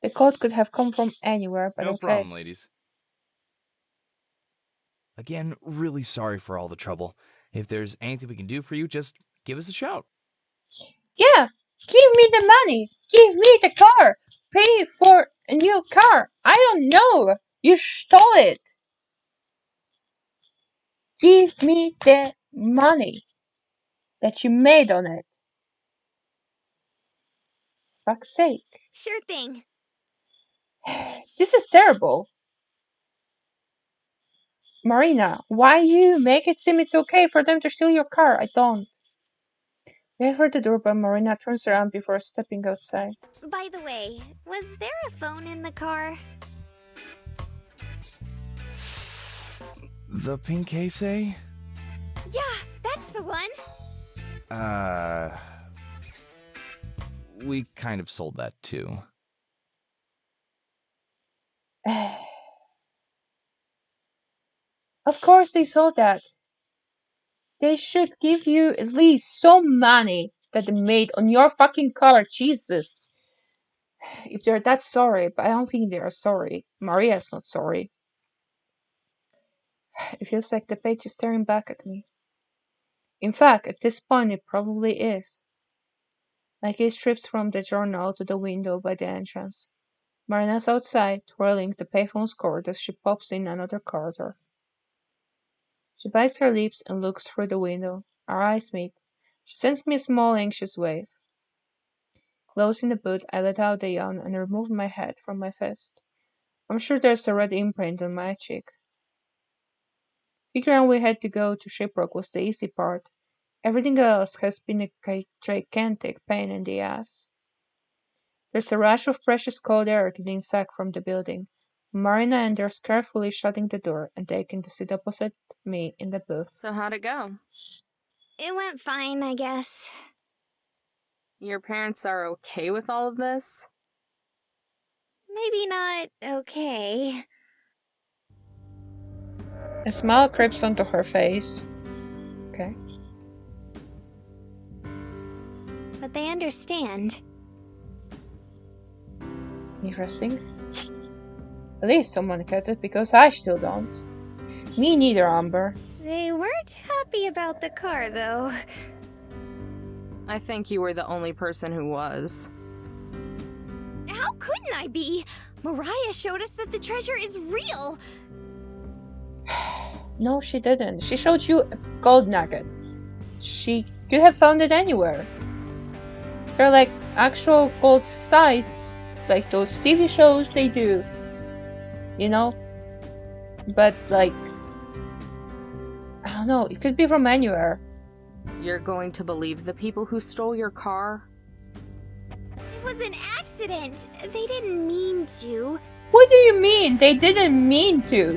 The gold could have come from anywhere, but No okay. problem, ladies. Again, really sorry for all the trouble. If there's anything we can do for you, just give us a shout. Yeah, give me the money. Give me the car. Pay for a new car. I don't know. You stole it. Give me the money that you made on it. Fuck's sake. Sure thing. This is terrible. Marina, why you make it seem it's okay for them to steal your car? I don't. We have heard the doorbell. Marina turns around before stepping outside. By the way, was there a phone in the car? The pink case, eh? Yeah, that's the one. We kind of sold that too. Of course they saw that. They should give you at least some money that they made on your fucking car, Jesus. If they're that sorry, but I don't think they are sorry. Maria's not sorry. It feels like the page is staring back at me. In fact, at this point it probably is. My gaze trips from the journal to the window by the entrance. Marina's outside, twirling the payphone's cord as she pops in another quarter. She bites her lips and looks through the window. Our eyes meet. She sends me a small, anxious wave. Closing the boot, I let out a yawn and remove my head from my fist. I'm sure there's a red imprint on my cheek. Figuring we had to go to Shipwreck was the easy part. Everything else has been a gigantic pain in the ass. There's a rush of precious cold air getting sucked from the building. Marina enters carefully shutting the door and taking the seat opposite me in the booth. So how'd it go? It went fine, I guess. Your parents are okay with all of this? Maybe not okay. A smile creeps onto her face. Okay. but they understand. Interesting. At least someone gets it, because I still don't. Me neither, Amber. They weren't happy about the car, though. I think you were the only person who was. How couldn't I be? Mariah showed us that the treasure is real. No, she didn't. She showed you a gold nugget. She could have found it anywhere. They're like actual gold sites, like those TV shows they do. You know? But like, I don't know, it could be from anywhere. You're going to believe the people who stole your car? It was an accident. They didn't mean to. What do you mean? They didn't mean to.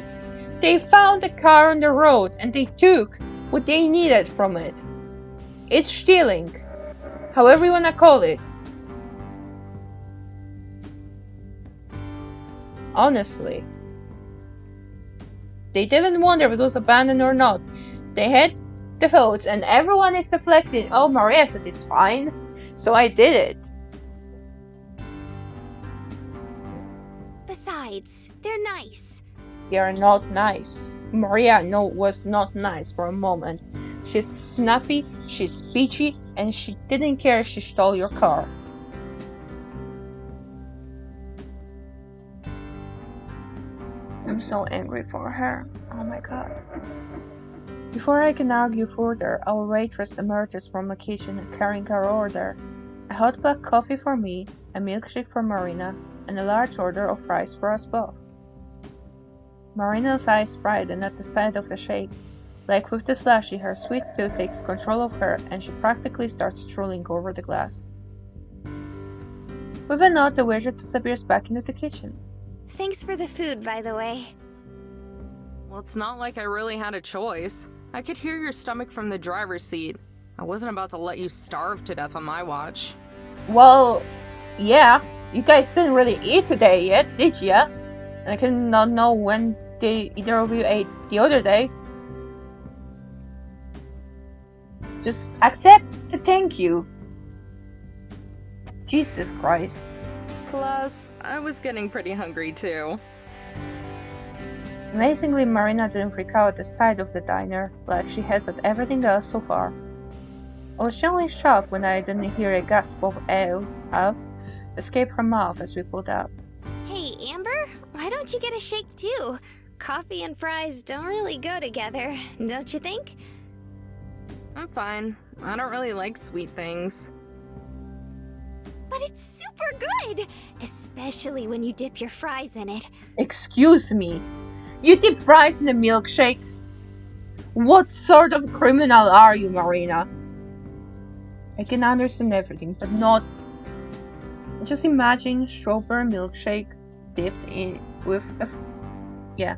They found the car on the road and they took what they needed from it. It's stealing. However you wanna call it. Honestly. They didn't wonder if it was abandoned or not. They had the votes and everyone is deflecting. Oh, Maria said it's fine. So I did it. Besides, they're nice. They are not nice. Maria was not nice for a moment. She's snappy, she's peachy, and she didn't care if she stole your car. I'm so angry for her. Oh my god. Before I can argue further, our waitress emerges from the kitchen carrying our order. A hot black coffee for me, a milkshake for Marina, and a large order of fries for us both. Marina's eyes brighten at the sight of the shake. Like with the slushy, her sweet tooth takes control of her and she practically starts drooling over the glass. With a nod, the waitress disappears back into the kitchen. Thanks for the food, by the way. Well, it's not like I really had a choice. I could hear your stomach from the driver's seat. I wasn't about to let you starve to death on my watch. Well, yeah, you guys didn't really eat today yet, did ya? I cannot know when either of you ate the other day. Just accept the thank you. Jesus Christ. Plus, I was getting pretty hungry too. Amazingly, Marina didn't freak out at the sight of the diner, like she has at everything else so far. I was genuinely shocked when I didn't hear a gasp of "ew" escape her mouth as we pulled up. Hey, Amber, why don't you get a shake too? Coffee and fries don't really go together, don't you think? I'm fine. I don't really like sweet things. But it's super good! Especially when you dip your fries in it. Excuse me? You dip fries in a milkshake? What sort of criminal are you, Marina? I can understand everything, but not... Just imagine strawberry milkshake dipped in with a... Yeah.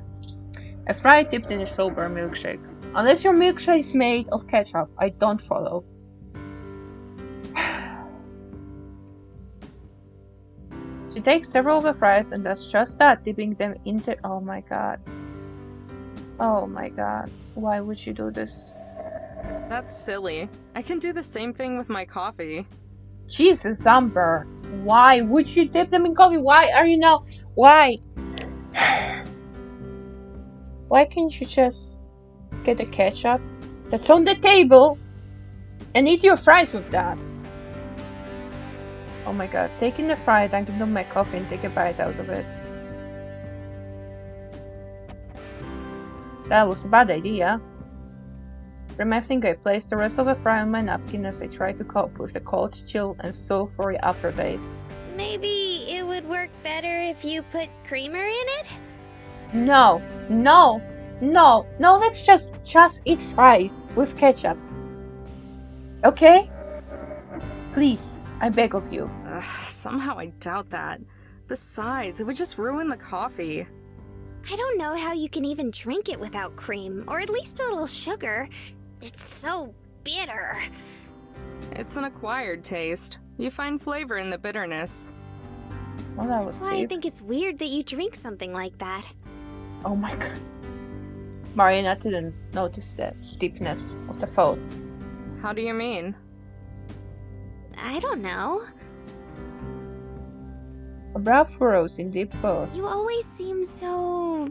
A fry dipped in a strawberry milkshake. Unless your milkshake is made of ketchup, I don't follow. She takes several of the fries and does just that, dipping them into... Oh my god. Oh my god. Why would you do this? That's silly. I can do the same thing with my coffee. Jesus, Amber. Why would you dip them in coffee? Why are you now... Why? Why can't you just get the ketchup that's on the table and eat your fries with that? Oh my god, taking the fry, dunking on my coffee and take a bite out of it. That was a bad idea. Grimacing, I placed the rest of the fry on my napkin as I tried to cope with the cold chill and sulphury aftertaste. Maybe it would work better if you put creamer in it? No, let's just eat fries with ketchup. Okay? Please, I beg of you. Somehow I doubt that. Besides, it would just ruin the coffee. I don't know how you can even drink it without cream, or at least a little sugar. It's so bitter. It's an acquired taste. You find flavor in the bitterness. Well, that was That's why I deep. think it's weird that you drink something like that. Oh my god. Marina didn't notice the deepness of the thought. How do you mean? I don't know. A brow furrows in deep thought. You always seem so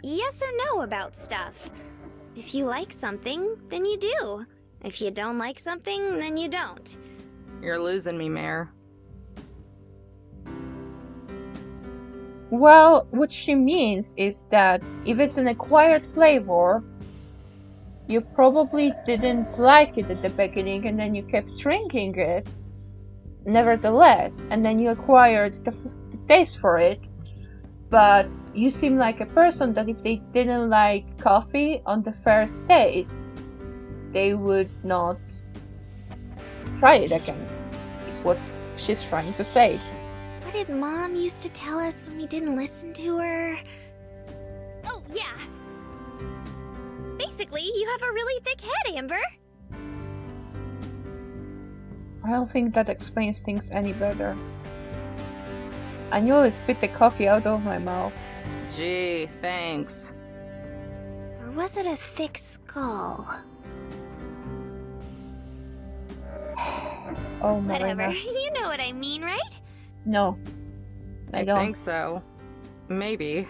yes or no about stuff. If you like something, then you do. If you don't like something, then you don't. You're losing me, Mare. Well, what she means is that if it's an acquired flavor, you probably didn't like it at the beginning and then you kept drinking it, nevertheless, and then you acquired the taste for it. But you seem like a person that if they didn't like coffee on the first taste, they would not try it again, is what she's trying to say. What did Mom used to tell us when we didn't listen to her? Oh, yeah. Basically, you have a really thick head, Amber. I don't think that explains things any better. I nearly spit the coffee out of my mouth. Gee, thanks. Or was it a thick skull? Oh, Whatever. Marina. You know what I mean, right? No, I don't. think so. Maybe.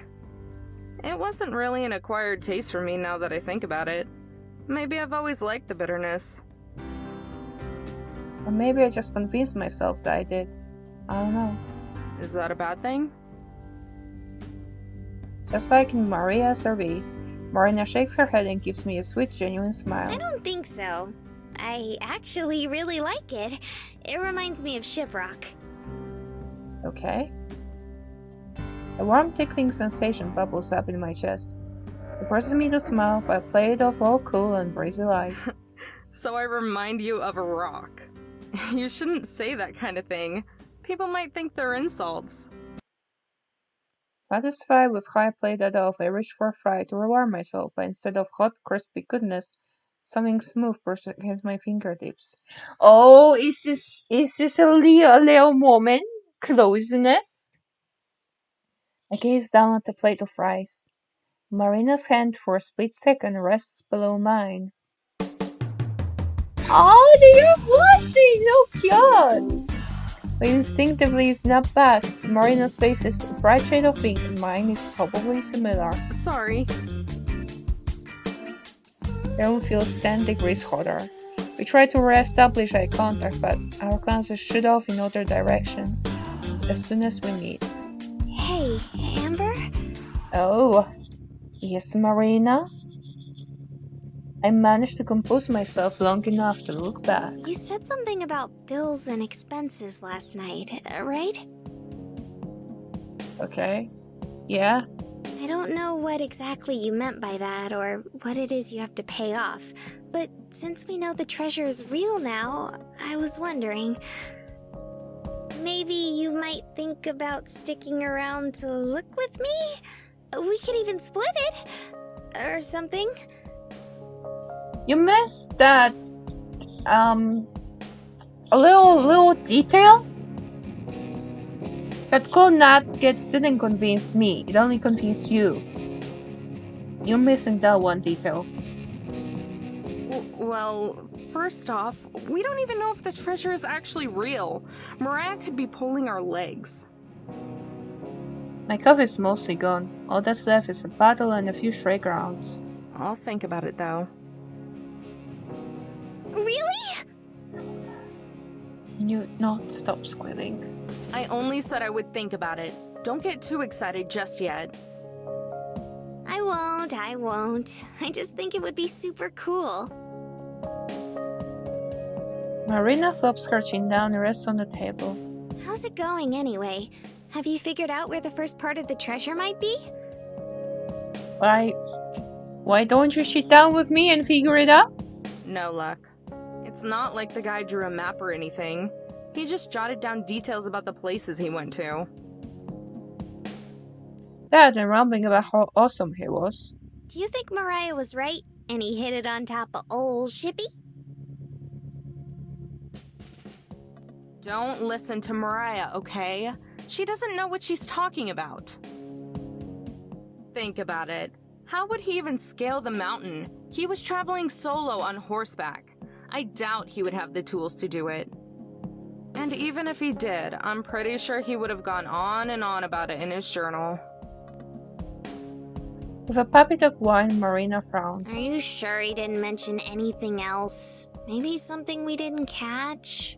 It wasn't really an acquired taste for me now that I think about it. Maybe I've always liked the bitterness. Or maybe I just convinced myself that I did. I don't know. Is that a bad thing? Just like in Maria's RV, Marina shakes her head and gives me a sweet, genuine smile. I don't think so. I actually really like it. It reminds me of Shiprock. Okay. A warm, tickling sensation bubbles up in my chest. It forces me to smile, but I play it off all cool and breezy like. So I remind you of a rock. You shouldn't say that kind of thing. People might think they're insults. Satisfied with how I played that off, I reach for a fry to reward myself, but instead of hot, crispy goodness, something smooth brushed against my fingertips. Oh, is this a little moment? Closeness? I gaze down at the plate of fries. Marina's hand for a split second rests below mine. Oh, they are blushing! So cute! I instinctively snap back. Marina's face is a bright shade of pink and mine is probably similar. Sorry. The room feels 10 degrees hotter. We try to re-establish eye contact, but our glances shoot off in other direction as soon as we meet. Hey, Amber? Oh, yes, Marina? I managed to compose myself long enough to look back. You said something about bills and expenses last night, right? Okay. Yeah? I don't know what exactly you meant by that or what it is you have to pay off, but since we know the treasure is real now, I was wondering. Maybe you might think about sticking around to look with me? We could even split it, or something. You missed that, a little detail? That cool didn't convince me, it only convinced you. You're missing that one detail. Well, first off, we don't even know if the treasure is actually real. Mariah could be pulling our legs. My cough is mostly gone. All that's left is a bottle and a few stray grounds. I'll think about it, though. Really? Can you not stop squealing? I only said I would think about it. Don't get too excited just yet. I won't. I just think it would be super cool. Marina flops her chin down and rests on the table. How's it going anyway? Have you figured out where the first part of the treasure might be? Why don't you sit down with me and figure it out? No luck. It's not like the guy drew a map or anything. He just jotted down details about the places he went to. That and rambling about how awesome he was. Do you think Mariah was right and he hit it on top of old Shippy? Don't listen to Mariah, okay? She doesn't know what she's talking about. Think about it. How would he even scale the mountain? He was traveling solo on horseback. I doubt he would have the tools to do it. And even if he did, I'm pretty sure he would have gone on and on about it in his journal. With a puppy dog whine, Marina frowns. Are you sure he didn't mention anything else? Maybe something we didn't catch?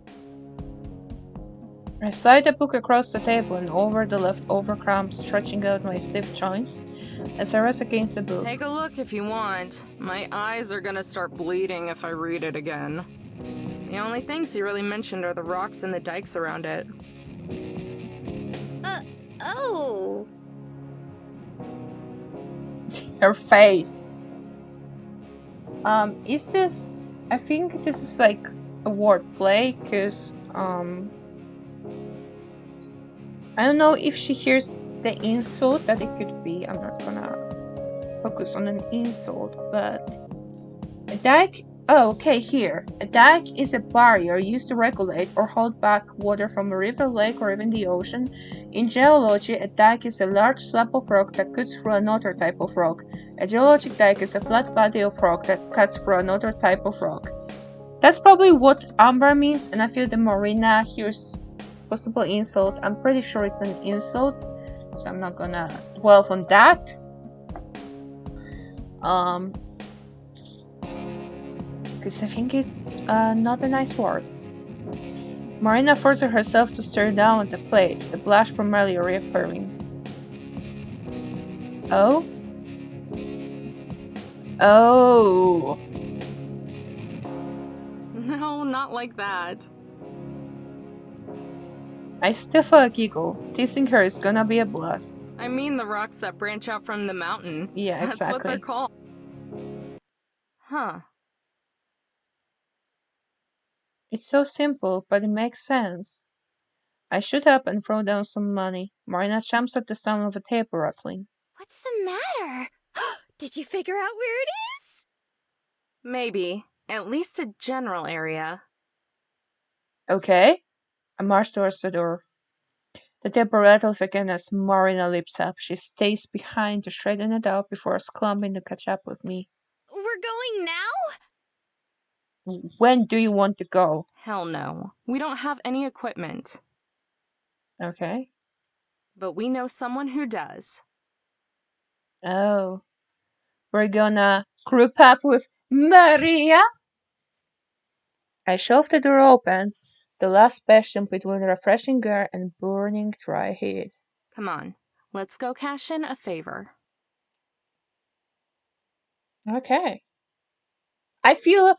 I slide the book across the table and over the leftover crumbs, stretching out my stiff joints as I rest against the book. Take a look if you want. My eyes are gonna start bleeding if I read it again. The only things he really mentioned are the rocks and the dikes around it. Oh! Her face. Is this... I think this is like a wordplay, because, I don't know if she hears the insult that it could be. I'm not gonna focus on an insult, but a dike. Oh, okay, here. A dike is a barrier used to regulate or hold back water from a river, lake, or even the ocean. In geology, a dike is a large slab of rock that cuts through another type of rock. A geologic dike is a flat body of rock that cuts through another type of rock. That's probably what Amber means, and I feel the Marina hears possible insult. I'm pretty sure it's an insult, so I'm not gonna dwell on that. Because I think it's not a nice word. Marina forces herself to stare down at the plate, the blush primarily reaffirming. Oh? Oh! No, not like that. I stiff a giggle. Teasing her is gonna be a blast. I mean the rocks that branch out from the mountain. Yeah, That's what they're exactly. called. Huh. It's so simple, but it makes sense. I shoot up and throw down some money. Marina jumps at the sound of a table rattling. What's the matter? Did you figure out where it is? Maybe. At least a general area. Okay. I march towards the door. The table rattles again as Marina leaps up. She stays behind to straighten it out before clumping to catch up with me. We're going now? When do you want to go? Hell no. We don't have any equipment. Okay. But we know someone who does. Oh. We're gonna group up with Maria? I shove the door open, the last bastion between refreshing air and burning dry heat. Come on. Let's go cash in a favor. Okay. I feel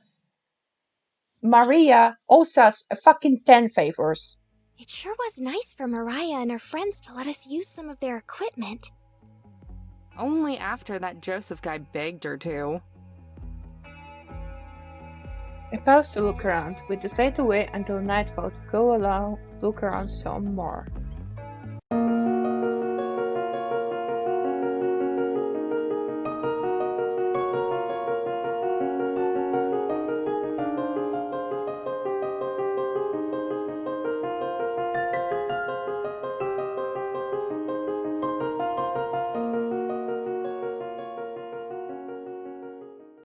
Maria owes us a fucking 10 favors. It sure was nice for Mariah and her friends to let us use some of their equipment. Only after that Joseph guy begged her to. I pause to look around. We decide to wait until nightfall to go look around some more.